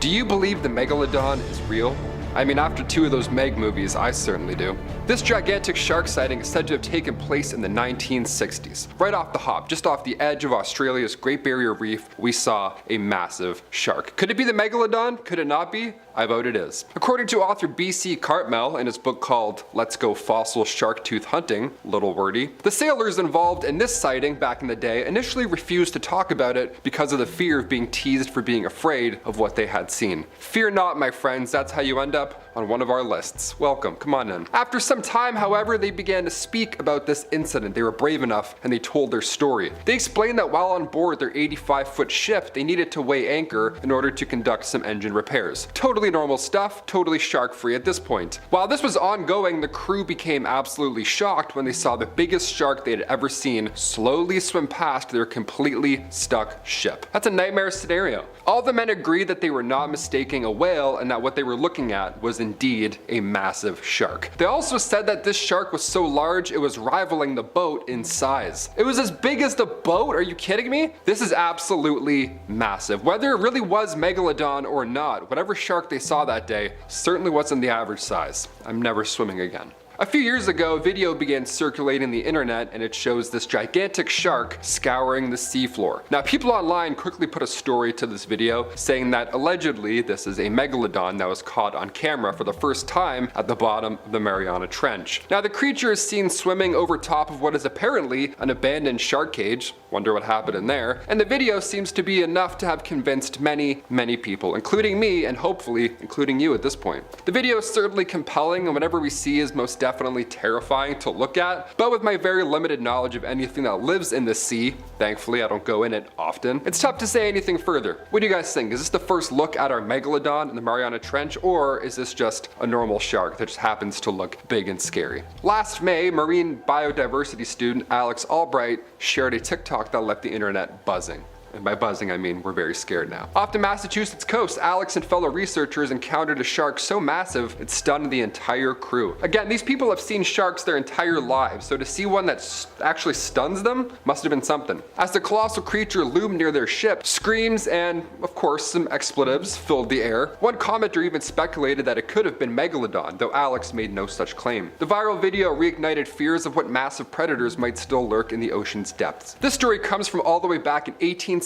Do you believe the Megalodon is real? I mean, after 2 of those Meg movies, I certainly do. This gigantic shark sighting is said to have taken place in the 1960s. Right off the hop, just off the edge of Australia's Great Barrier Reef, we saw a massive shark. Could it be the Megalodon? Could it not be? I vote it is. According to author B.C. Cartmel in his book called Let's Go Fossil Shark Tooth Hunting, little wordy, the sailors involved in this sighting back in the day initially refused to talk about it because of the fear of being teased for being afraid of what they had seen. Fear not, my friends, that's how you end up on one of our lists. Welcome, come on in. After some time, however, they began to speak about this incident. They were brave enough and they told their story. They explained that while on board their 85-foot ship, they needed to weigh anchor in order to conduct some engine repairs. Totally normal stuff, totally shark-free at this point. While this was ongoing, the crew became absolutely shocked when they saw the biggest shark they had ever seen slowly swim past their completely stuck ship. That's a nightmare scenario. All the men agreed that they were not mistaking a whale and that what they were looking at was indeed a massive shark. They also said that this shark was so large it was rivaling the boat in size. It was as big as the boat? Are you kidding me? This is absolutely massive. Whether it really was Megalodon or not, whatever shark they saw that day certainly wasn't the average size. I'm never swimming again. A few years ago, a video began circulating the internet and it shows this gigantic shark scouring the seafloor. Now, people online quickly put a story to this video saying that allegedly this is a megalodon that was caught on camera for the first time at the bottom of the Mariana Trench. Now, the creature is seen swimming over top of what is apparently an abandoned shark cage. Wonder what happened in there. And the video seems to be enough to have convinced many people, including me and hopefully including you at this point. The video is certainly compelling and whatever we see is most definitely terrifying to look at, but with my very limited knowledge of anything that lives in the sea, thankfully I don't go in it often, it's tough to say anything further. What do you guys think? Is this the first look at our Megalodon in the Mariana Trench, or is this just a normal shark that just happens to look big and scary? Last May, marine biodiversity student Alex Albright shared a TikTok that left the internet buzzing. And by buzzing, I mean we're very scared now. Off the Massachusetts coast, Alex and fellow researchers encountered a shark so massive it stunned the entire crew. Again, these people have seen sharks their entire lives, so to see one that actually stuns them must have been something. As the colossal creature loomed near their ship, screams and, of course, some expletives filled the air. One commenter even speculated that it could have been Megalodon, though Alex made no such claim. The viral video reignited fears of what massive predators might still lurk in the ocean's depths. This story comes from all the way back in 1869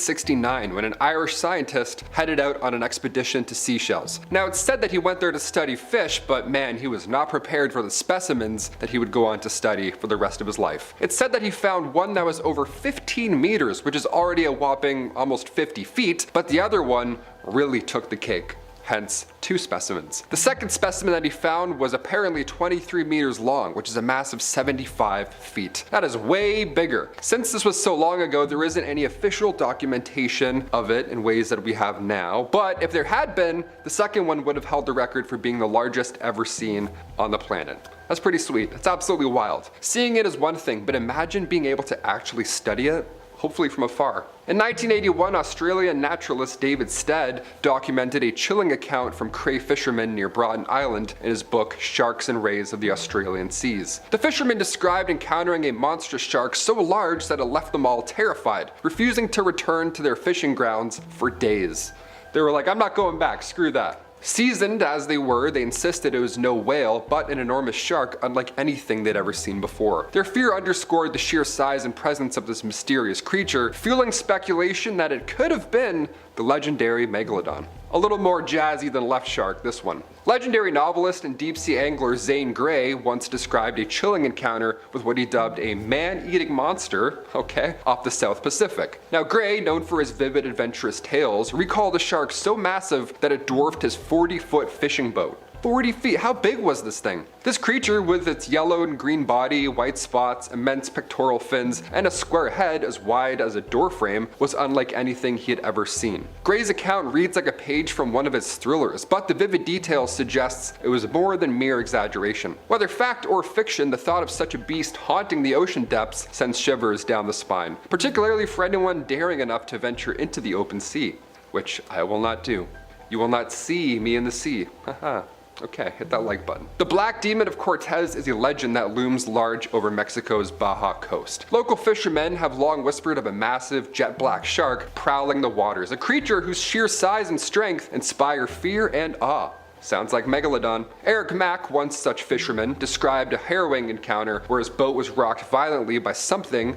when an Irish scientist headed out on an expedition to Seychelles. Now, it's said that he went there to study fish, but man, he was not prepared for the specimens that he would go on to study for the rest of his life. It's said that he found one that was over 15 meters, which is already a whopping almost 50 feet, but the other one really took the cake. Hence, 2 specimens. The second specimen that he found was apparently 23 meters long, which is a massive 75 feet. That is way bigger. Since this was so long ago, there isn't any official documentation of it in ways that we have now, but if there had been, the second one would have held the record for being the largest ever seen on the planet. That's pretty sweet. It's absolutely wild. Seeing it is one thing, but imagine being able to actually study it, hopefully from afar. In 1981, Australian naturalist David Stead documented a chilling account from cray fishermen near Broughton Island in his book Sharks and Rays of the Australian Seas. The fishermen described encountering a monstrous shark so large that it left them all terrified, refusing to return to their fishing grounds for days. They were like, I'm not going back, screw that. Seasoned as they were, they insisted it was no whale, but an enormous shark unlike anything they'd ever seen before. Their fear underscored the sheer size and presence of this mysterious creature, fueling speculation that it could have been the legendary Megalodon. A little more jazzy than Left Shark, this one. Legendary novelist and deep-sea angler Zane Grey once described a chilling encounter with what he dubbed a man-eating monster, off the South Pacific. Now, Grey, known for his vivid, adventurous tales, recalled a shark so massive that it dwarfed his 40-foot fishing boat. 40 feet, how big was this thing? This creature, with its yellow and green body, white spots, immense pectoral fins, and a square head as wide as a doorframe, was unlike anything he had ever seen. Gray's account reads like a page from one of his thrillers, but the vivid details suggests it was more than mere exaggeration. Whether fact or fiction, the thought of such a beast haunting the ocean depths sends shivers down the spine, particularly for anyone daring enough to venture into the open sea, which I will not do. You will not see me in the sea, haha. Okay, hit that like button. The Black Demon of Cortez is a legend that looms large over Mexico's Baja coast. Local fishermen have long whispered of a massive jet black shark prowling the waters, a creature whose sheer size and strength inspire fear and awe. Sounds like Megalodon. Eric Mack, once such fisherman, described a harrowing encounter where his boat was rocked violently by something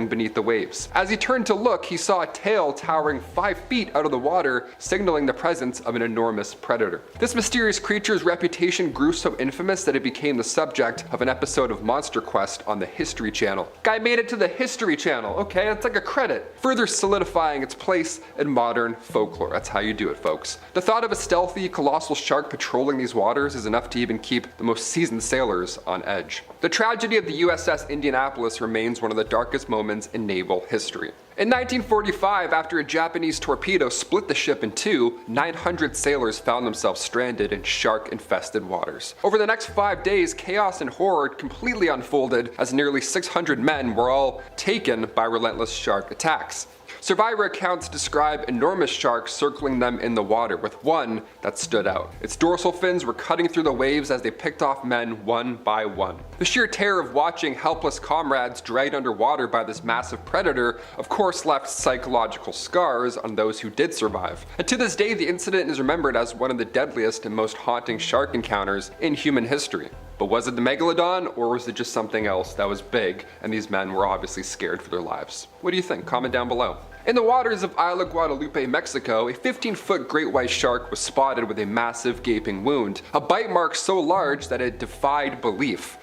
beneath the waves. As he turned to look, he saw a tail towering 5 feet out of the water, signaling the presence of an enormous predator. This mysterious creature's reputation grew so infamous that it became the subject of an episode of Monster Quest on the History Channel. Guy made it to the History Channel, okay, that's like a credit, further solidifying its place in modern folklore. That's how you do it, folks. The thought of a stealthy, colossal shark patrolling these waters is enough to even keep the most seasoned sailors on edge. The tragedy of the USS Indianapolis remains one of the darkest moments in naval history. In 1945, after a Japanese torpedo split the ship in two, 900 sailors found themselves stranded in shark-infested waters. Over the next 5 days, chaos and horror completely unfolded as nearly 600 men were all taken by relentless shark attacks. Survivor accounts describe enormous sharks circling them in the water, with one that stood out. Its dorsal fins were cutting through the waves as they picked off men one by one. The sheer terror of watching helpless comrades dragged underwater by this massive predator, of course, left psychological scars on those who did survive. And to this day, the incident is remembered as one of the deadliest and most haunting shark encounters in human history. But was it the Megalodon, or was it just something else that was big and these men were obviously scared for their lives? What do you think? Comment down below. In the waters of Isla Guadalupe, Mexico, a 15-foot great white shark was spotted with a massive gaping wound, a bite mark so large that it defied belief.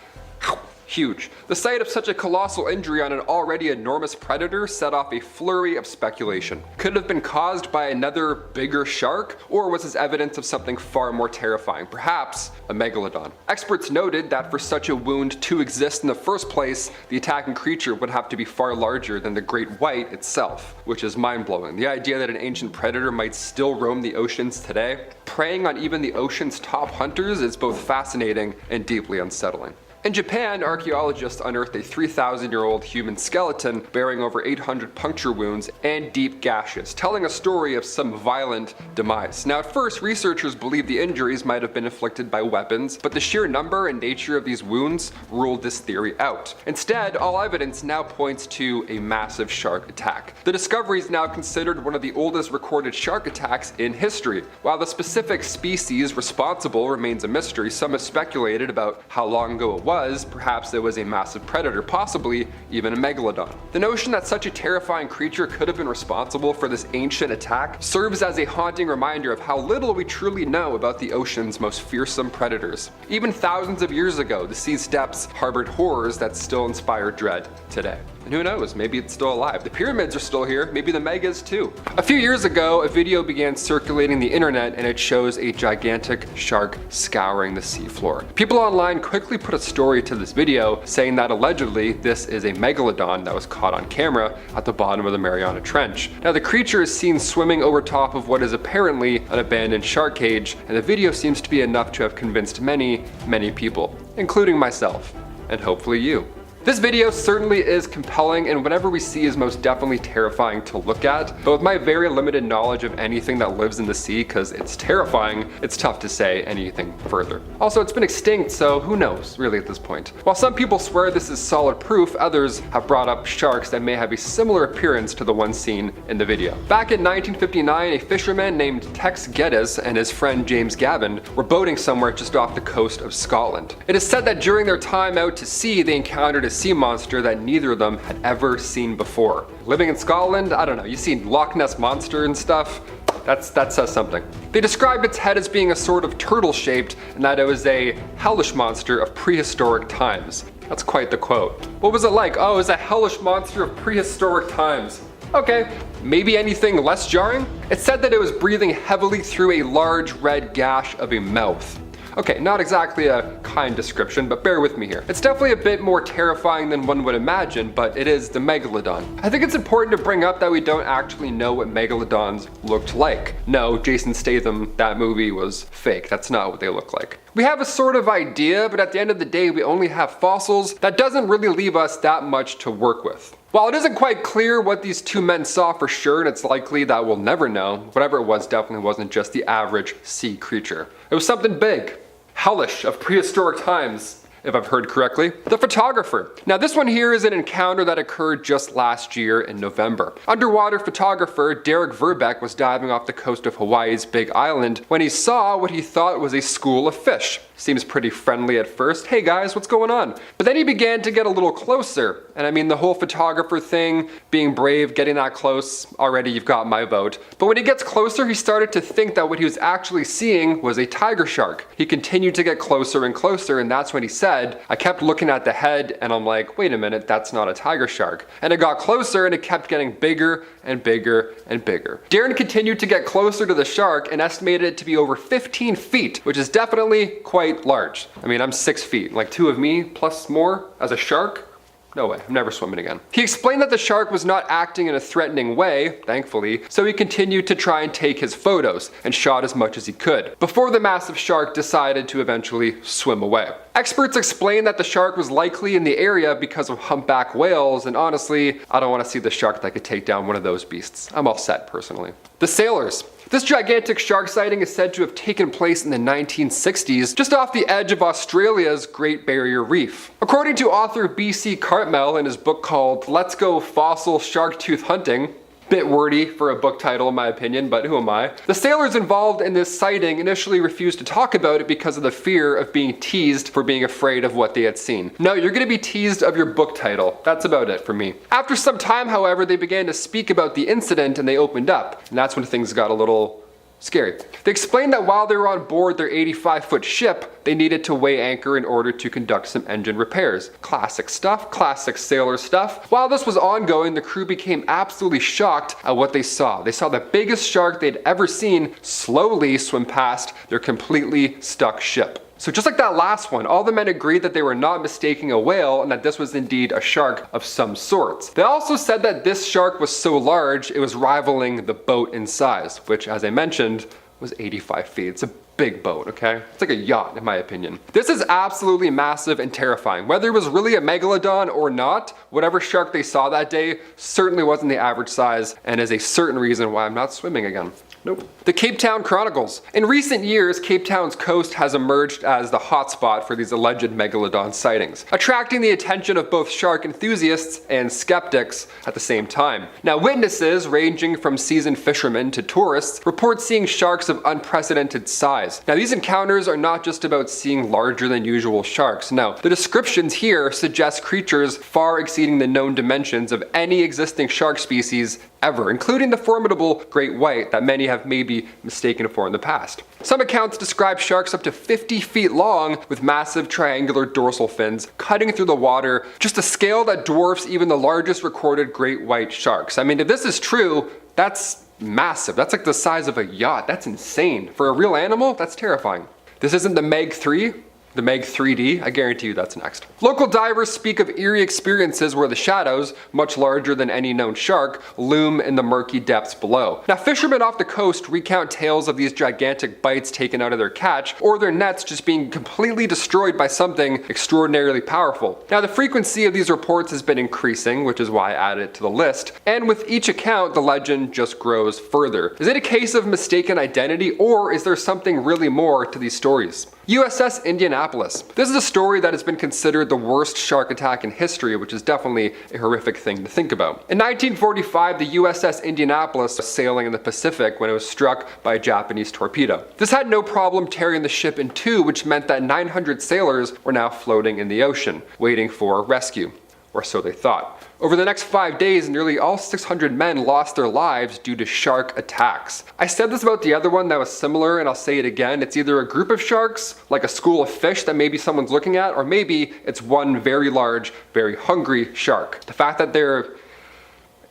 Huge. The sight of such a colossal injury on an already enormous predator set off a flurry of speculation. Could it have been caused by another bigger shark, or was this evidence of something far more terrifying, perhaps a megalodon? Experts noted that for such a wound to exist in the first place, the attacking creature would have to be far larger than the great white itself, which is mind-blowing. The idea that an ancient predator might still roam the oceans today, preying on even the ocean's top hunters, is both fascinating and deeply unsettling. In Japan, archaeologists unearthed a 3,000-year-old human skeleton bearing over 800 puncture wounds and deep gashes, telling a story of some violent demise. Now, at first, researchers believed the injuries might have been inflicted by weapons, but the sheer number and nature of these wounds ruled this theory out. Instead, all evidence now points to a massive shark attack. The discovery is now considered one of the oldest recorded shark attacks in history. While the specific species responsible remains a mystery, some have speculated about how long ago it was. Perhaps it was a massive predator, possibly even a megalodon. The notion that such a terrifying creature could have been responsible for this ancient attack serves as a haunting reminder of how little we truly know about the ocean's most fearsome predators. Even thousands of years ago, the sea's depths harbored horrors that still inspire dread today. And who knows, maybe it's still alive. The pyramids are still here, maybe the megas too. A few years ago, a video began circulating the internet and it shows a gigantic shark scouring the seafloor. People online quickly put a story to this video saying that allegedly this is a megalodon that was caught on camera at the bottom of the Mariana Trench. Now the creature is seen swimming over top of what is apparently an abandoned shark cage, and the video seems to be enough to have convinced many people, including myself, and hopefully you. This video certainly is compelling, and whatever we see is most definitely terrifying to look at, but with my very limited knowledge of anything that lives in the sea, because it's terrifying, it's tough to say anything further. Also, it's been extinct, so who knows, really, at this point. While some people swear this is solid proof, others have brought up sharks that may have a similar appearance to the one seen in the video. Back in 1959, a fisherman named Tex Geddes and his friend James Gavin were boating somewhere just off the coast of Scotland. It is said that during their time out to sea, they encountered a sea monster that neither of them had ever seen before. Living in Scotland, I don't know, you see Loch Ness Monster and stuff, that says something. They described its head as being a sort of turtle-shaped, and that it was a hellish monster of prehistoric times. That's quite the quote. What was it like? Oh, it was a hellish monster of prehistoric times. Okay, maybe anything less jarring? It said that it was breathing heavily through a large red gash of a mouth. Okay, not exactly a kind description, but bear with me here. It's definitely a bit more terrifying than one would imagine, but it is the Megalodon. I think it's important to bring up that we don't actually know what Megalodons looked like. No, Jason Statham, that movie was fake. That's not what they look like. We have a sort of idea, but at the end of the day, we only have fossils. That doesn't really leave us that much to work with. While it isn't quite clear what these two men saw for sure, and it's likely that we'll never know, whatever it was definitely wasn't just the average sea creature. It was something big, hellish, of prehistoric times, if I've heard correctly. The photographer. Now this one here is an encounter that occurred just last year in November. Underwater photographer Derek Verbeek was diving off the coast of Hawaii's Big Island when he saw what he thought was a school of fish. Seems pretty friendly at first. Hey guys, what's going on? But then he began to get a little closer. And I mean, the whole photographer thing, being brave, getting that close, already you've got my vote. But when he gets closer, he started to think that what he was actually seeing was a tiger shark. He continued to get closer and closer, and that's when he said, I kept looking at the head and I'm like, wait a minute, that's not a tiger shark. And it got closer and it kept getting bigger and bigger and bigger. Darren continued to get closer to the shark and estimated it to be over 15 feet, which is definitely quite large. I mean, I'm 6 feet, like 2 of me plus more as a shark? No way, I'm never swimming again. He explained that the shark was not acting in a threatening way, thankfully, so he continued to try and take his photos and shot as much as he could, before the massive shark decided to eventually swim away. Experts explained that the shark was likely in the area because of humpback whales, and honestly, I don't want to see the shark that could take down one of those beasts. I'm all set, personally. The sailors. This gigantic shark sighting is said to have taken place in the 1960s, just off the edge of Australia's Great Barrier Reef. According to author B.C. Cartmel in his book called Let's Go Fossil Shark Tooth Hunting, bit wordy for a book title in my opinion, but who am I? The sailors involved in this sighting initially refused to talk about it because of the fear of being teased for being afraid of what they had seen. No, you're gonna be teased of your book title. That's about it for me. After some time, however, they began to speak about the incident and they opened up, and that's when things got a little scary. They explained that while they were on board their 85-foot ship, they needed to weigh anchor in order to conduct some engine repairs. Classic stuff, classic sailor stuff. While this was ongoing, the crew became absolutely shocked at what they saw. They saw the biggest shark they'd ever seen slowly swim past their completely stuck ship. So just like that last one, all the men agreed that they were not mistaking a whale and that this was indeed a shark of some sorts. They also said that this shark was so large it was rivaling the boat in size, which, as I mentioned, was 85 feet. It's a big boat, okay? It's like a yacht, in my opinion. This is absolutely massive and terrifying. Whether it was really a megalodon or not, whatever shark they saw that day certainly wasn't the average size and is a certain reason why I'm not swimming again. Nope. The Cape Town Chronicles. In recent years, Cape Town's coast has emerged as the hotspot for these alleged megalodon sightings, attracting the attention of both shark enthusiasts and skeptics at the same time. Now, witnesses, ranging from seasoned fishermen to tourists, report seeing sharks of unprecedented size. Now, these encounters are not just about seeing larger than usual sharks. No, the descriptions here suggest creatures far exceeding the known dimensions of any existing shark species ever, including the formidable great white that many have maybe mistaken for in the past. Some accounts describe sharks up to 50 feet long with massive triangular dorsal fins cutting through the water, just a scale that dwarfs even the largest recorded great white sharks. I mean, if this is true, that's massive. That's like the size of a yacht. That's insane. For a real animal, that's terrifying. This isn't the Meg 3. The Meg 3D, I guarantee you that's next. Local divers speak of eerie experiences where the shadows, much larger than any known shark, loom in the murky depths below. Now, fishermen off the coast recount tales of these gigantic bites taken out of their catch, or their nets just being completely destroyed by something extraordinarily powerful. Now, the frequency of these reports has been increasing, which is why I added it to the list, and with each account, the legend just grows further. Is it a case of mistaken identity, or is there something really more to these stories? USS Indianapolis. This is a story that has been considered the worst shark attack in history, which is definitely a horrific thing to think about. In 1945, the USS Indianapolis was sailing in the Pacific when it was struck by a Japanese torpedo. This had no problem tearing the ship in two, which meant that 900 sailors were now floating in the ocean, waiting for rescue. Or so they thought. Over the next 5 days, nearly all 600 men lost their lives due to shark attacks. I said this about the other one that was similar, and I'll say it again. It's either a group of sharks, like a school of fish that maybe someone's looking at, or maybe it's one very large, very hungry shark. The fact that they're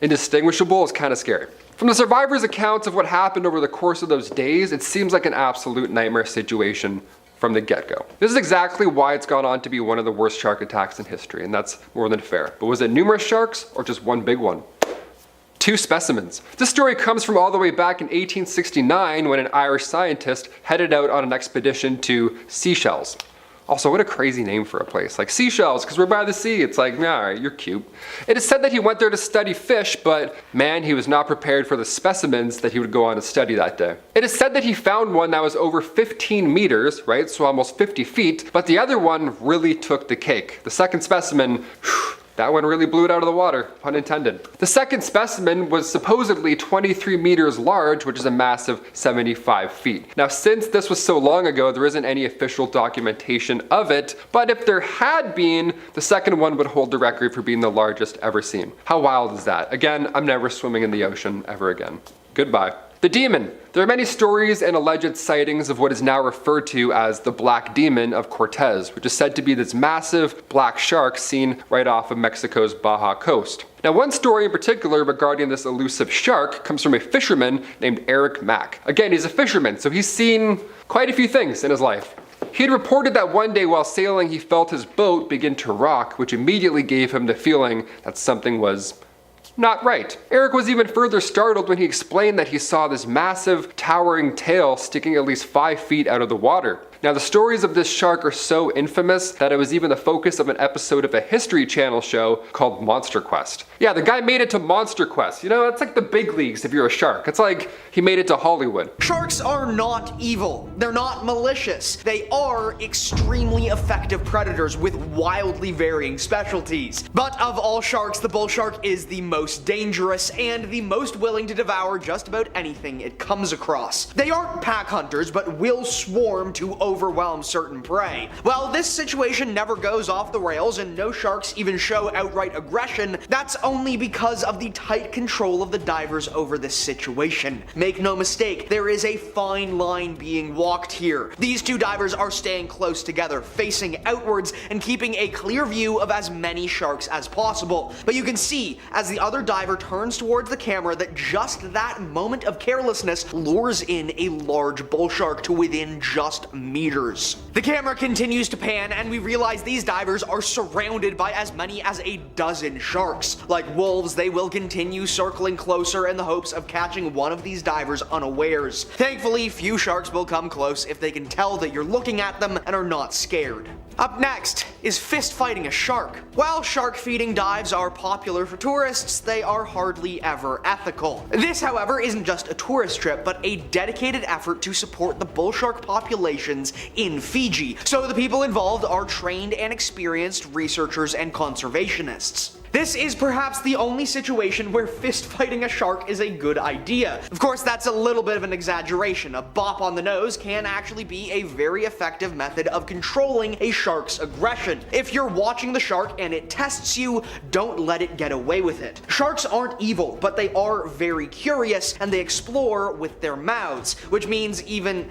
indistinguishable is kind of scary. From the survivors' accounts of what happened over the course of those days, it seems like an absolute nightmare situation from the get-go. This is exactly why it's gone on to be one of the worst shark attacks in history, and that's more than fair. But was it numerous sharks or just one big one? 2 specimens. This story comes from all the way back in 1869 when an Irish scientist headed out on an expedition to Seychelles. Also, what a crazy name for a place. Like Seychelles, because we're by the sea. It's like, nah, alright, you're cute. It is said that he went there to study fish, but man, he was not prepared for the specimens that he would go on to study that day. It is said that he found one that was over 15 meters, right, so almost 50 feet, but the other one really took the cake. The second specimen, that one really blew it out of the water, pun intended. The second specimen was supposedly 23 meters large, which is a massive 75 feet. Now, since this was so long ago, there isn't any official documentation of it, but if there had been, the second one would hold the record for being the largest ever seen. How wild is that? Again, I'm never swimming in the ocean ever again. Goodbye. The demon. There are many stories and alleged sightings of what is now referred to as the Black Demon of Cortez, which is said to be this massive black shark seen right off of Mexico's Baja coast. Now, one story in particular regarding this elusive shark comes from a fisherman named Eric Mack. Again, he's a fisherman, so he's seen quite a few things in his life. He had reported that one day while sailing he felt his boat begin to rock, which immediately gave him the feeling that something was not right. Eric was even further startled when he explained that he saw this massive, towering tail sticking at least 5 feet out of the water. Now, the stories of this shark are so infamous that it was even the focus of an episode of a History Channel show called Monster Quest. Yeah, the guy made it to Monster Quest. You know, it's like the big leagues if you're a shark. It's like he made it to Hollywood. Sharks are not evil. They're not malicious. They are extremely effective predators with wildly varying specialties. But of all sharks, the bull shark is the most dangerous and the most willing to devour just about anything it comes across. They aren't pack hunters, but will swarm to overwhelm certain prey. While this situation never goes off the rails and no sharks even show outright aggression, that's only because of the tight control of the divers over this situation. Make no mistake, there is a fine line being walked here. These two divers are staying close together, facing outwards and keeping a clear view of as many sharks as possible. But you can see, as the other diver turns towards the camera, that just that moment of carelessness lures in a large bull shark to within just meters. The camera continues to pan and we realize these divers are surrounded by as many as a dozen sharks. Like wolves, they will continue circling closer in the hopes of catching one of these divers unawares. Thankfully, few sharks will come close if they can tell that you're looking at them and are not scared. Up next is fist fighting a shark. While shark feeding dives are popular for tourists, they are hardly ever ethical. This, however, isn't just a tourist trip, but a dedicated effort to support the bull shark populations in Fiji. So the people involved are trained and experienced researchers and conservationists. This is perhaps the only situation where fist fighting a shark is a good idea. Of course, that's a little bit of an exaggeration. A bop on the nose can actually be a very effective method of controlling a shark's aggression. If you're watching the shark and it tests you, don't let it get away with it. Sharks aren't evil, but they are very curious and they explore with their mouths, which even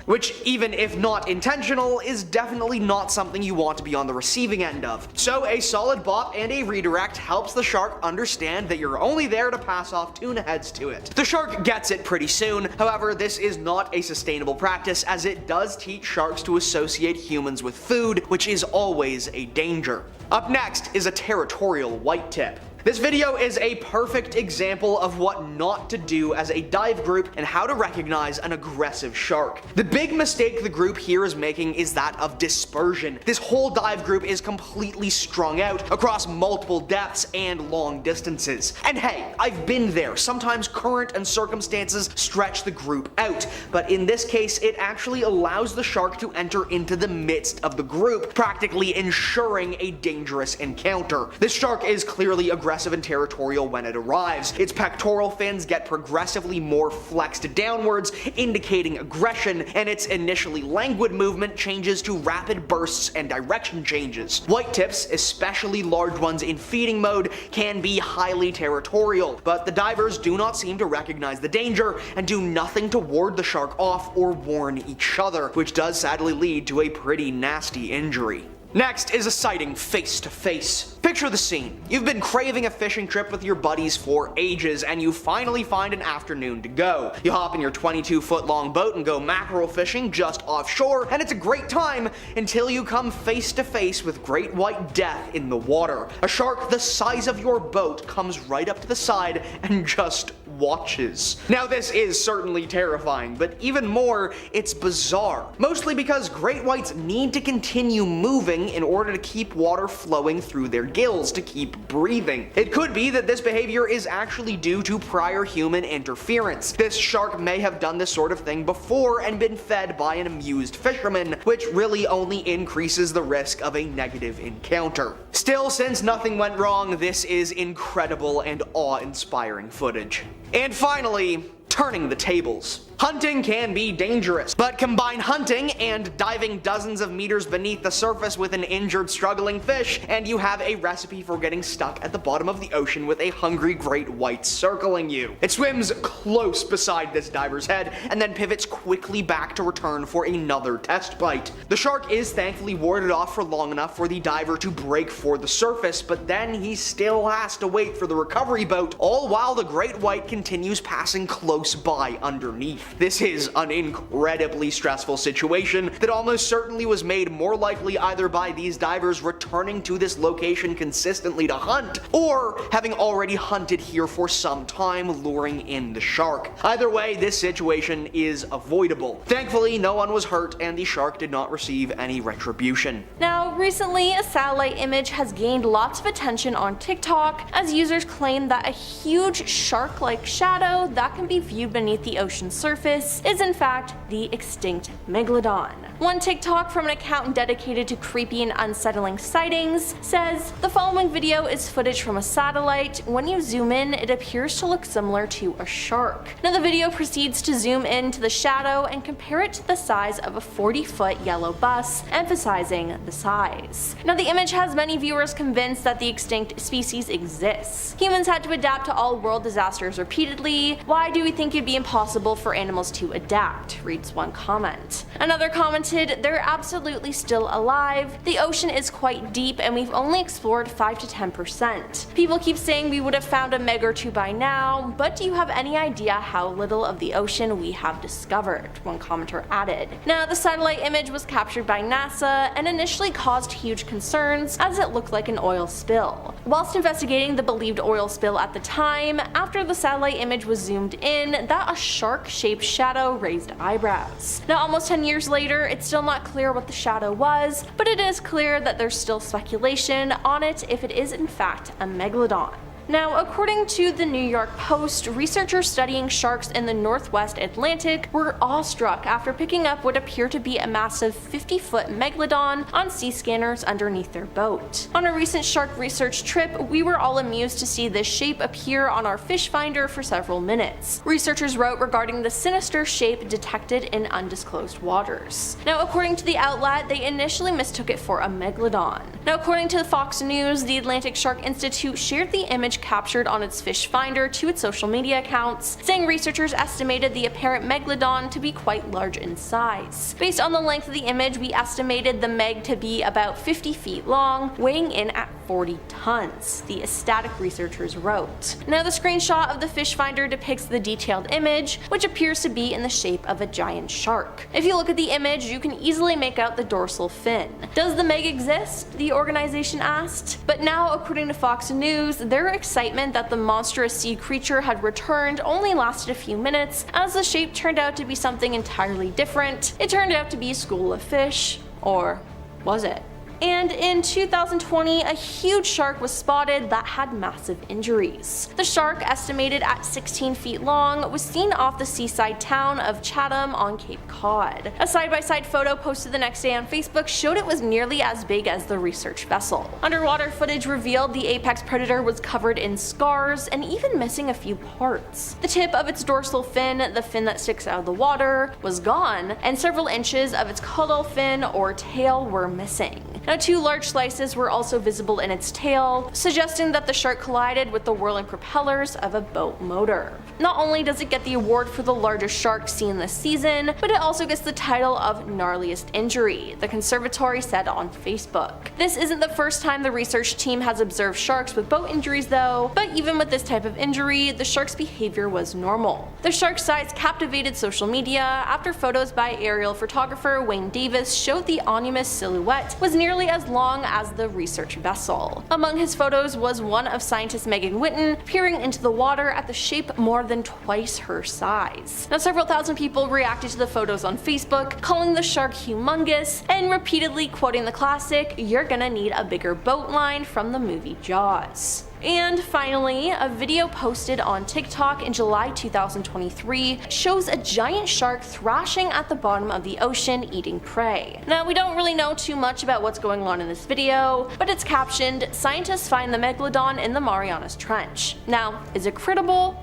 if not intentional, is definitely not something you want to be on the receiving end of. So a solid bop and a redirect helps the shark understand that you're only there to pass off tuna heads to it. The shark gets it pretty soon. However, this is not a sustainable practice, as it does teach sharks to associate humans with food, which is always a danger. Up next is a territorial white tip. This video is a perfect example of what not to do as a dive group and how to recognize an aggressive shark. The big mistake the group here is making is that of dispersion. This whole dive group is completely strung out across multiple depths and long distances. And hey, I've been there. Sometimes current and circumstances stretch the group out, but in this case it actually allows the shark to enter into the midst of the group, practically ensuring a dangerous encounter. This shark is clearly aggressive and territorial when it arrives. Its pectoral fins get progressively more flexed downwards, indicating aggression, and its initially languid movement changes to rapid bursts and direction changes. White tips, especially large ones in feeding mode, can be highly territorial, but the divers do not seem to recognize the danger and do nothing to ward the shark off or warn each other, which does sadly lead to a pretty nasty injury. Next is a sighting face to face. Picture the scene. You've been craving a fishing trip with your buddies for ages, and you finally find an afternoon to go. You hop in your 22-foot long boat and go mackerel fishing just offshore, and it's a great time until you come face to face with great white death in the water. A shark the size of your boat comes right up to the side and just watches. Now this is certainly terrifying, but even more, it's bizarre. Mostly because great whites need to continue moving in order to keep water flowing through their gills to keep breathing. It could be that this behavior is actually due to prior human interference. This shark may have done this sort of thing before and been fed by an amused fisherman, which really only increases the risk of a negative encounter. Still, since nothing went wrong, this is incredible and awe-inspiring footage. And finally, turning the tables. Hunting can be dangerous, but combine hunting and diving dozens of meters beneath the surface with an injured, struggling fish, and you have a recipe for getting stuck at the bottom of the ocean with a hungry great white circling you. It swims close beside this diver's head, and then pivots quickly back to return for another test bite. The shark is thankfully warded off for long enough for the diver to break for the surface, but then he still has to wait for the recovery boat, all while the great white continues passing close by underneath. This is an incredibly stressful situation that almost certainly was made more likely either by these divers returning to this location consistently to hunt, or having already hunted here for some time, luring in the shark. Either way, this situation is avoidable. Thankfully, no one was hurt and the shark did not receive any retribution. Now, recently, a satellite image has gained lots of attention on TikTok as users claim that a huge shark-like shadow that can be viewed beneath the ocean surface is in fact the extinct Megalodon. One TikTok from an account dedicated to creepy and unsettling sightings says, "The following video is footage from a satellite. When you zoom in, it appears to look similar to a shark." Now the video proceeds to zoom into the shadow and compare it to the size of a 40-foot yellow bus, emphasizing the size. Now the image has many viewers convinced that the extinct species exists. Humans had to adapt to all world disasters repeatedly. Why do we think it'd be impossible for animals to adapt? Reads one comment. Another commented, "They're absolutely still alive. The ocean is quite deep and we've only explored 5 to 10%. People keep saying we would have found a meg or two by now, but do you have any idea how little of the ocean we have discovered?" one commenter added. Now the satellite image was captured by NASA and initially caused huge concerns as it looked like an oil spill. Whilst investigating the believed oil spill at the time, after the satellite image was zoomed in, that a shark-shaped shadow raised eyebrows. Now almost 10 years later, it's still not clear what the shadow was, but it is clear that there's still speculation on it if it is in fact a megalodon. Now, according to the New York Post, researchers studying sharks in the Northwest Atlantic were awestruck after picking up what appeared to be a massive 50-foot megalodon on sea scanners underneath their boat. On a recent shark research trip, we were all amused to see this shape appear on our fish finder for several minutes. Researchers wrote regarding the sinister shape detected in undisclosed waters. Now, according to the outlet, they initially mistook it for a megalodon. Now, according to Fox News, the Atlantic Shark Institute shared the image captured on its fish finder to its social media accounts, saying researchers estimated the apparent megalodon to be quite large in size. Based on the length of the image, we estimated the meg to be about 50 feet long, weighing in at 40 tons, the ecstatic researchers wrote. Now the screenshot of the fish finder depicts the detailed image, which appears to be in the shape of a giant shark. If you look at the image, you can easily make out the dorsal fin. Does the meg exist? The organization asked. But now, according to Fox News, their excitement that the monstrous sea creature had returned only lasted a few minutes, as the shape turned out to be something entirely different. It turned out to be a school of fish. Or was it? And in 2020, a huge shark was spotted that had massive injuries. The shark, estimated at 16 feet long, was seen off the seaside town of Chatham on Cape Cod. A side-by-side photo posted the next day on Facebook showed it was nearly as big as the research vessel. Underwater footage revealed the apex predator was covered in scars and even missing a few parts. The tip of its dorsal fin, the fin that sticks out of the water, was gone, and several inches of its caudal fin or tail were missing. Now 2 large slices were also visible in its tail, suggesting that the shark collided with the whirling propellers of a boat motor. Not only does it get the award for the largest shark seen this season, but it also gets the title of gnarliest injury, the conservatory said on Facebook. This isn't the first time the research team has observed sharks with boat injuries though, but even with this type of injury, the shark's behavior was normal. The shark's size captivated social media after photos by aerial photographer Wayne Davis showed the ominous silhouette was nearly as long as the research vessel. Among his photos was one of scientist Megan Whitten peering into the water at the shape more than twice her size. Now several thousand people reacted to the photos on Facebook, calling the shark humongous and repeatedly quoting the classic, "You're gonna need a bigger boat" line from the movie Jaws. And finally, a video posted on TikTok in July 2023 shows a giant shark thrashing at the bottom of the ocean eating prey. Now we don't really know too much about what's going on in this video, but it's captioned, "Scientists find the Megalodon in the Marianas Trench." Now, is it credible?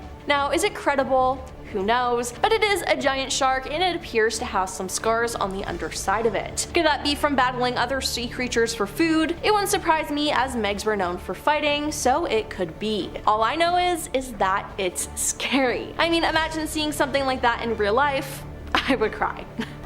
Who knows? But it is a giant shark and it appears to have some scars on the underside of it. Could that be from battling other sea creatures for food? It wouldn't surprise me as Megs were known for fighting, so it could be. All I know is that it's scary. I mean, imagine seeing something like that in real life. I would cry.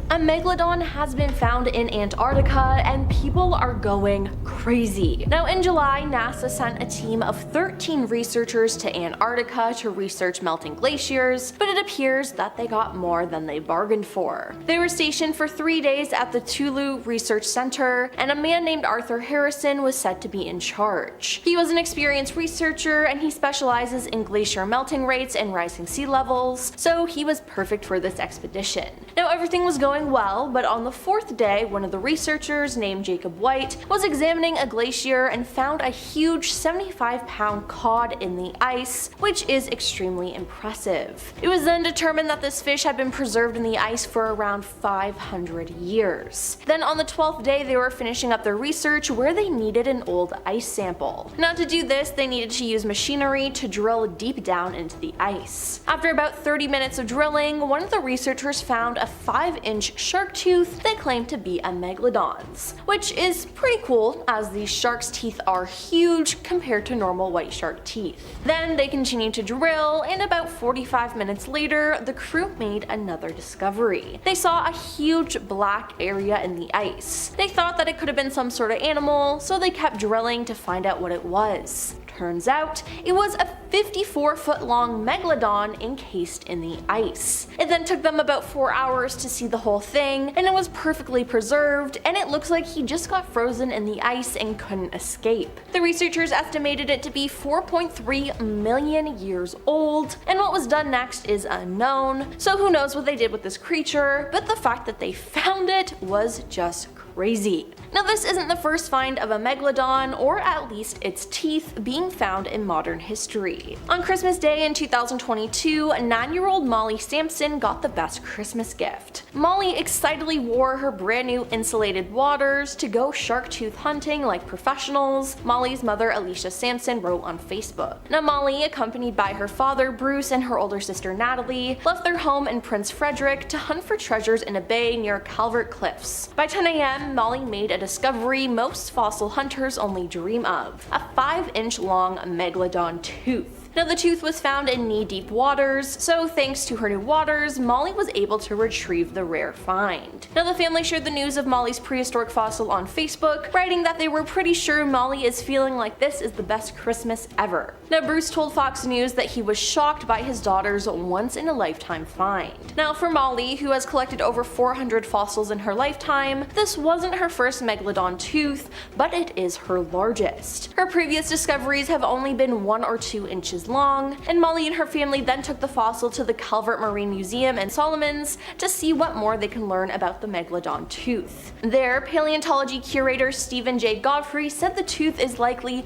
A megalodon has been found in Antarctica and people are going crazy. Now in July, NASA sent a team of 13 researchers to Antarctica to research melting glaciers, but it appears that they got more than they bargained for. They were stationed for 3 days at the Tulu Research Center, and a man named Arthur Harrison was said to be in charge. He was an experienced researcher and he specializes in glacier melting rates and rising sea levels, so he was perfect for this expedition. Now everything was going well, but on the 4th day, one of the researchers named Jacob White was examining a glacier and found a huge 75-pound cod in the ice, which is extremely impressive. It was then determined that this fish had been preserved in the ice for around 500 years. Then on the 12th day, they were finishing up their research where they needed an old ice sample. Now to do this, they needed to use machinery to drill deep down into the ice. After about 30 minutes of drilling, one of the researchers found a 5-inch shark tooth they claimed to be a megalodon's, which is pretty cool as these sharks' teeth are huge compared to normal white shark teeth. Then they continued to drill, and about 45 minutes later, the crew made another discovery. They saw a huge black area in the ice. They thought that it could have been some sort of animal, so they kept drilling to find out what it was. Turns out, it was a 54-foot-long megalodon encased in the ice. It then took them about 4 hours to see the whole thing, and it was perfectly preserved, and it looks like he just got frozen in the ice and couldn't escape. The researchers estimated it to be 4.3 million years old, and what was done next is unknown, so who knows what they did with this creature, but the fact that they found it was just crazy. Now this isn't the first find of a megalodon, or at least its teeth, being found in modern history. On Christmas Day in 2022, 9-year-old Molly Sampson got the best Christmas gift. Molly excitedly wore her brand new insulated waders to go shark tooth hunting like professionals, Molly's mother Alicia Sampson wrote on Facebook. Now Molly, accompanied by her father Bruce and her older sister Natalie, left their home in Prince Frederick to hunt for treasures in a bay near Calvert Cliffs. By 10 a.m., Molly made a discovery most fossil hunters only dream of: a 5-inch long megalodon tooth. Now the tooth was found in knee-deep waters, so thanks to her new waders, Molly was able to retrieve the rare find. Now the family shared the news of Molly's prehistoric fossil on Facebook, writing that they were pretty sure Molly is feeling like this is the best Christmas ever. Now Bruce told Fox News that he was shocked by his daughter's once-in-a-lifetime find. Now for Molly, who has collected over 400 fossils in her lifetime, this wasn't her first megalodon tooth, but it is her largest. Her previous discoveries have only been 1 or 2 inches long, and Molly and her family then took the fossil to the Calvert Marine Museum in Solomons to see what more they can learn about the megalodon tooth. There, paleontology curator Stephen J. Godfrey said the tooth is likely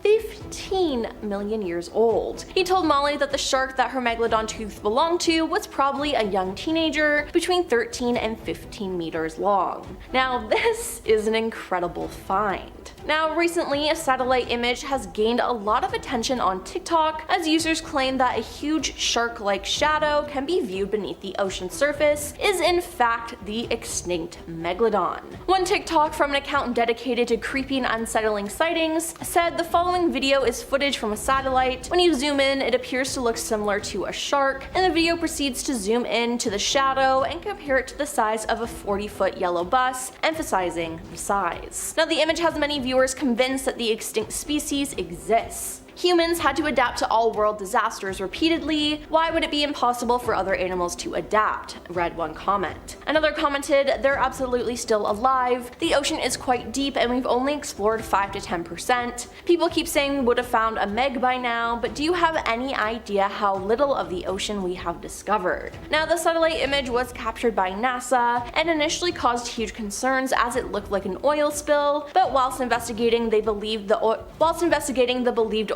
15 million years old. He told Molly that the shark that her Megalodon tooth belonged to was probably a young teenager between 13 and 15 meters long. Now, this is an incredible find. Now, recently, a satellite image has gained a lot of attention on TikTok as users claim that a huge shark-like shadow can be viewed beneath the ocean surface is in fact the extinct Megalodon. One TikTok from an account dedicated to creepy and unsettling sightings said the following video is footage from a satellite. When you zoom in, it appears to look similar to a shark, and the video proceeds to zoom in to the shadow and compare it to the size of a 40-foot yellow bus, emphasizing the size. Now, the image has many viewers convinced that the extinct species exists. Humans had to adapt to all world disasters repeatedly. Why would it be impossible for other animals to adapt? Read one comment. Another commented, they're absolutely still alive. The ocean is quite deep and we've only explored 5 to 10%. People keep saying we would have found a Meg by now, but do you have any idea how little of the ocean we have discovered? Now, the satellite image was captured by NASA and initially caused huge concerns as it looked like an oil spill, but whilst investigating the believed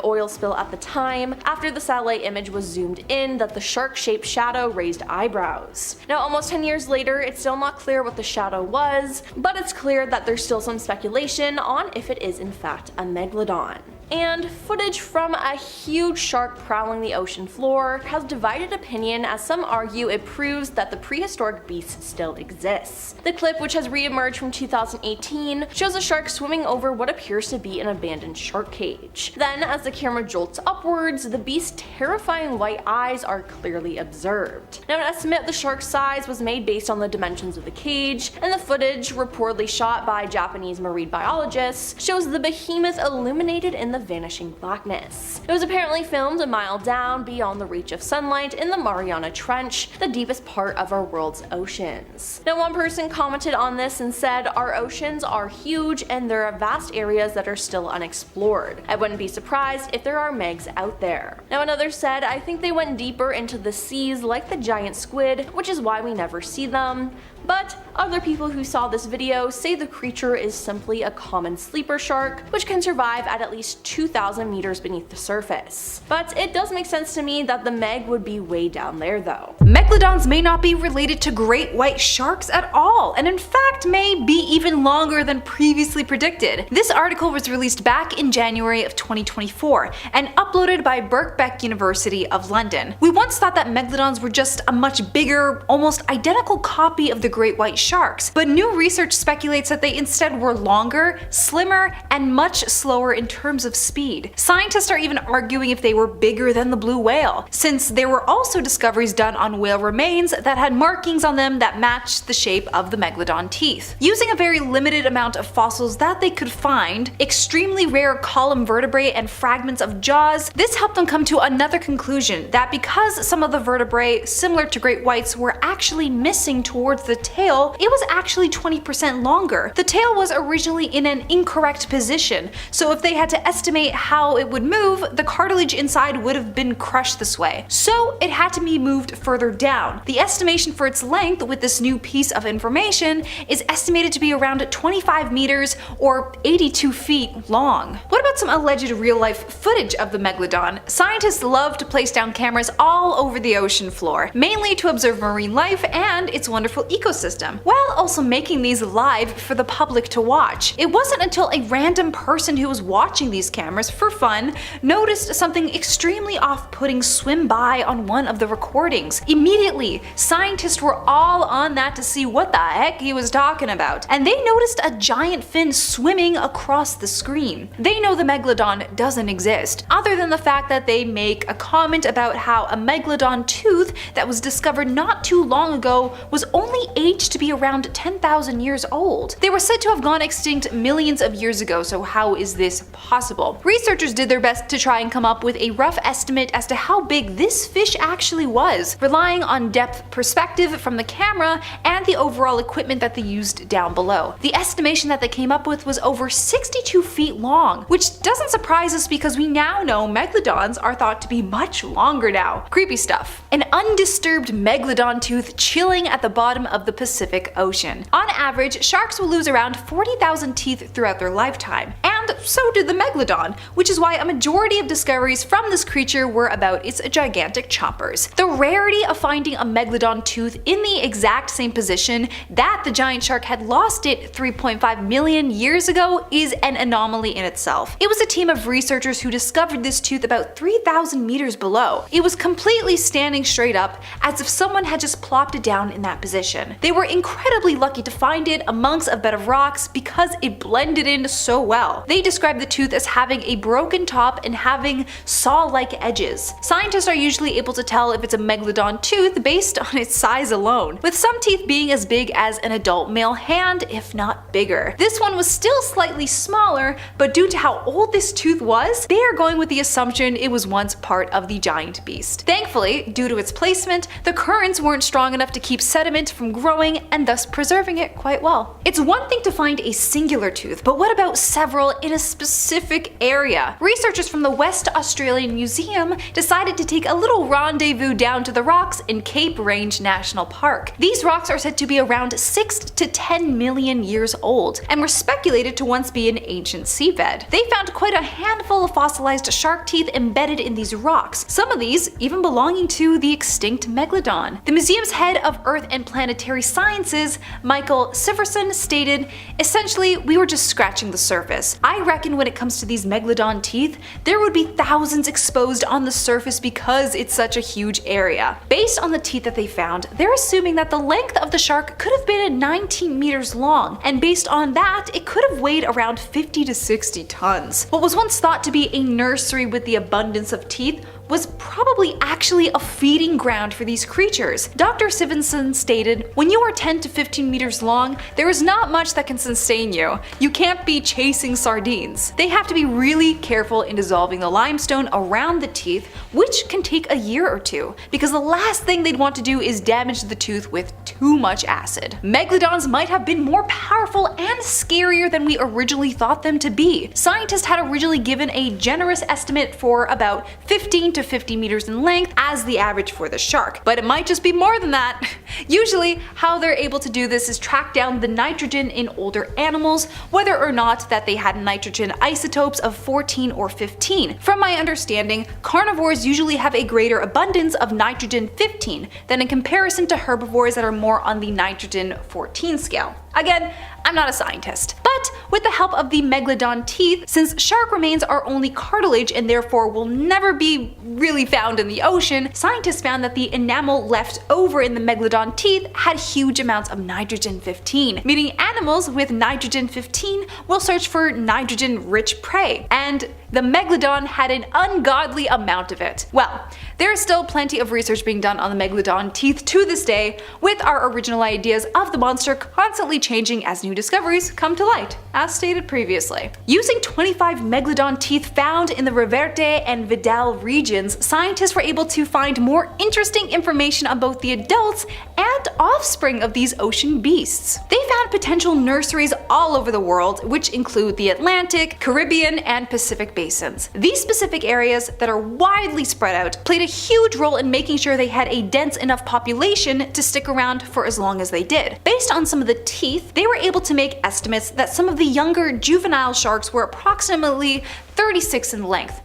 oil spill at the time, after the satellite image was zoomed in, that the shark-shaped shadow raised eyebrows. Now, almost 10 years later, it's still not clear what the shadow was, but it's clear that there's still some speculation on if it is in fact a Megalodon. And footage from a huge shark prowling the ocean floor has divided opinion, as some argue it proves that the prehistoric beast still exists. The clip, which has re-emerged from 2018, shows a shark swimming over what appears to be an abandoned shark cage. Then, as the camera jolts upwards, the beast's terrifying white eyes are clearly observed. Now, an estimate of the shark's size was made based on the dimensions of the cage, and the footage, reportedly shot by Japanese marine biologists, shows the behemoth illuminated in the vanishing blackness. It was apparently filmed a mile down beyond the reach of sunlight in the Mariana Trench, the deepest part of our world's oceans. Now, one person commented on this and said, "Our oceans are huge and there are vast areas that are still unexplored. I wouldn't be surprised if there are Megs out there." Now, another said, "I think they went deeper into the seas like the giant squid, which is why we never see them." But other people who saw this video say the creature is simply a common sleeper shark, which can survive at least 2,000 meters beneath the surface. But it does make sense to me that the Meg would be way down there though. Megalodons may not be related to great white sharks at all, and in fact may be even longer than previously predicted. This article was released back in January of 2024 and uploaded by Birkbeck University of London. We once thought that Megalodons were just a much bigger, almost identical copy of the great white sharks, but new research speculates that they instead were longer, slimmer, and much slower in terms of speed. Scientists are even arguing if they were bigger than the blue whale, since there were also discoveries done on whale remains that had markings on them that matched the shape of the Megalodon teeth. Using a very limited amount of fossils that they could find, extremely rare column vertebrae, and fragments of jaws, this helped them come to another conclusion, that because some of the vertebrae, similar to great whites, were actually missing towards the tail, it was actually 20% longer. The tail was originally in an incorrect position, so if they had to estimate how it would move, the cartilage inside would have been crushed this way. So it had to be moved further down. The estimation for its length with this new piece of information is estimated to be around 25 meters or 82 feet long. What about some alleged real-life footage of the Megalodon? Scientists love to place down cameras all over the ocean floor, mainly to observe marine life and its wonderful ecosystem, while also making these live for the public to watch. It wasn't until a random person who was watching these cameras for fun noticed something extremely off-putting swim by on one of the recordings. Immediately, scientists were all on that to see what the heck he was talking about, and they noticed a giant fin swimming across the screen. They know the Megalodon doesn't exist, other than the fact that they make a comment about how a Megalodon tooth that was discovered not too long ago was only aged to be around 10,000 years old. They were said to have gone extinct millions of years ago, so how is this possible? Researchers did their best to try and come up with a rough estimate as to how big this fish actually was, relying on depth perspective from the camera and the overall equipment that they used down below. The estimation that they came up with was over 62 feet long, which doesn't surprise us because we now know Megalodons are thought to be much longer now. Creepy stuff. An undisturbed Megalodon tooth chilling at the bottom of the Pacific Ocean. On average, sharks will lose around 40,000 teeth throughout their lifetime, and so did the Megalodon. Megalodon, which is why a majority of discoveries from this creature were about its gigantic chompers. The rarity of finding a Megalodon tooth in the exact same position that the giant shark had lost it 3.5 million years ago is an anomaly in itself. It was a team of researchers who discovered this tooth about 3,000 meters below. It was completely standing straight up, as if someone had just plopped it down in that position. They were incredibly lucky to find it amongst a bed of rocks because it blended in so well. They described the tooth as having a broken top and having saw-like edges. Scientists are usually able to tell if it's a Megalodon tooth based on its size alone, with some teeth being as big as an adult male hand, if not bigger. This one was still slightly smaller, but due to how old this tooth was, they are going with the assumption it was once part of the giant beast. Thankfully, due to its placement, the currents weren't strong enough to keep sediment from growing and thus preserving it quite well. It's one thing to find a singular tooth, but what about several in a specific area? Researchers from the West Australian Museum decided to take a little rendezvous down to the rocks in Cape Range National Park. These rocks are said to be around 6 to 10 million years old and were speculated to once be an ancient seabed. They found quite a handful of fossilized shark teeth embedded in these rocks, some of these even belonging to the extinct Megalodon. The museum's head of Earth and Planetary Sciences, Michael Siverson, stated, "Essentially, we were just scratching the surface. I reckon when it comes to these Megalodon teeth, there would be thousands exposed on the surface because it's such a huge area." Based on the teeth that they found, they're assuming that the length of the shark could have been 19 meters long, and based on that, it could have weighed around 50 to 60 tons. What was once thought to be a nursery with the abundance of teeth was probably actually a feeding ground for these creatures. Dr. Sivenson stated, "When you are 10 to 15 meters long, there is not much that can sustain you. You can't be chasing sardines." They have to be really careful in dissolving the limestone around the teeth, which can take a year or two, because the last thing they'd want to do is damage the tooth with too much acid. Megalodons might have been more powerful and scarier than we originally thought them to be. Scientists had originally given a generous estimate for about 15 to 50 meters in length as the average for the shark, but it might just be more than that. Usually, how they're able to do this is track down the nitrogen in older animals, whether or not that they had nitrogen isotopes of 14 or 15. From my understanding, carnivores usually have a greater abundance of nitrogen 15 than in comparison to herbivores that are more on the nitrogen 14 scale. Again, I'm not a scientist, but with the help of the Megalodon teeth, since shark remains are only cartilage and therefore will never be really found in the ocean, scientists found that the enamel left over in the Megalodon teeth had huge amounts of nitrogen 15, meaning animals with nitrogen 15 will search for nitrogen-rich prey, and the Megalodon had an ungodly amount of it. Well, there is still plenty of research being done on the Megalodon teeth to this day, with our original ideas of the monster constantly changing as new discoveries come to light, as stated previously. Using 25 Megalodon teeth found in the Reverte and Vidal regions, scientists were able to find more interesting information on both the adults and offspring of these ocean beasts. They found potential nurseries all over the world, which include the Atlantic, Caribbean, and Pacific basins. These specific areas that are widely spread out played a huge role in making sure they had a dense enough population to stick around for as long as they did. Based on some of the teeth, they were able to make estimates that some of the younger juvenile sharks were approximately 36 in length,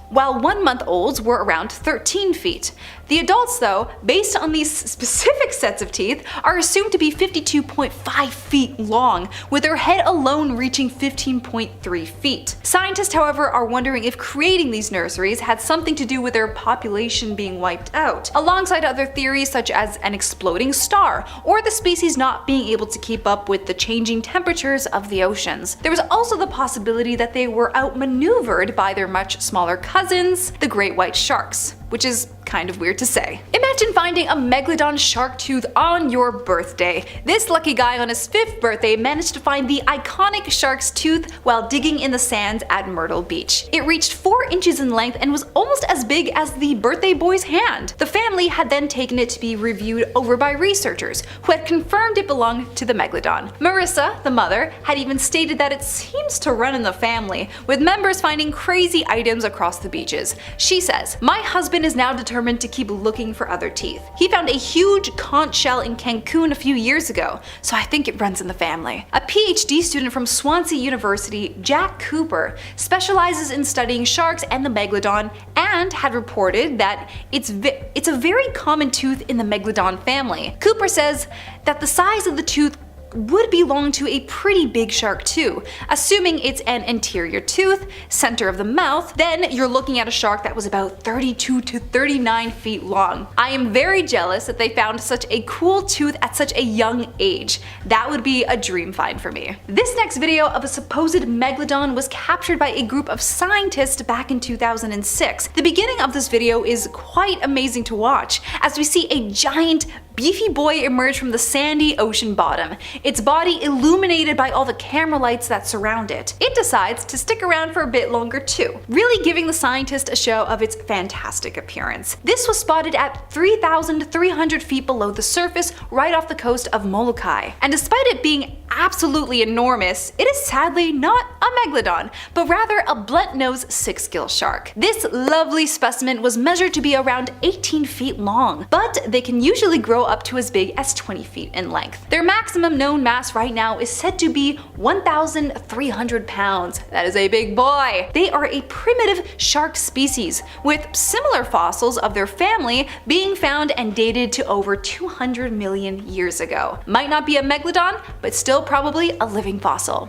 while 1-month-olds were around 13 feet. The adults, though, based on these specific sets of teeth, are assumed to be 52.5 feet long, with their head alone reaching 15.3 feet. Scientists, however, are wondering if creating these nurseries had something to do with their population being wiped out, alongside other theories such as an exploding star, or the species not being able to keep up with the changing temperatures of the oceans. There was also the possibility that they were outmaneuvered by their much smaller cousins, the great white sharks, which is kind of weird to say. Imagine finding a Megalodon shark tooth on your birthday. This lucky guy on his 5th birthday managed to find the iconic shark's tooth while digging in the sands at Myrtle Beach. It reached 4 inches in length and was almost as big as the birthday boy's hand. The family had then taken it to be reviewed over by researchers, who had confirmed it belonged to the Megalodon. Marissa, the mother, had even stated that it seems to run in the family, with members finding crazy items across the beaches. She says, "My husband is now determined determined to keep looking for other teeth. He found a huge conch shell in Cancun a few years ago, so I think it runs in the family. A PhD student from Swansea University, Jack Cooper, specializes in studying sharks and the Megalodon and had reported that it's a very common tooth in the Megalodon family. Cooper says that the size of the tooth would belong to a pretty big shark too. Assuming it's an anterior tooth, center of the mouth, then you're looking at a shark that was about 32 to 39 feet long. I am very jealous that they found such a cool tooth at such a young age. That would be a dream find for me. This next video of a supposed Megalodon was captured by a group of scientists back in 2006. The beginning of this video is quite amazing to watch, as we see a giant beefy boy emerge from the sandy ocean bottom, its body illuminated by all the camera lights that surround it. It decides to stick around for a bit longer too, really giving the scientist a show of its fantastic appearance. This was spotted at 3,300 feet below the surface, right off the coast of Molokai. And despite it being absolutely enormous, it is sadly not a Megalodon, but rather a blunt-nosed six-gill shark. This lovely specimen was measured to be around 18 feet long, but they can usually grow up to as big as 20 feet in length. Their maximum known mass right now is said to be 1,300 pounds. That is a big boy. They are a primitive shark species, with similar fossils of their family being found and dated to over 200 million years ago. Might not be a Megalodon, but still probably a living fossil.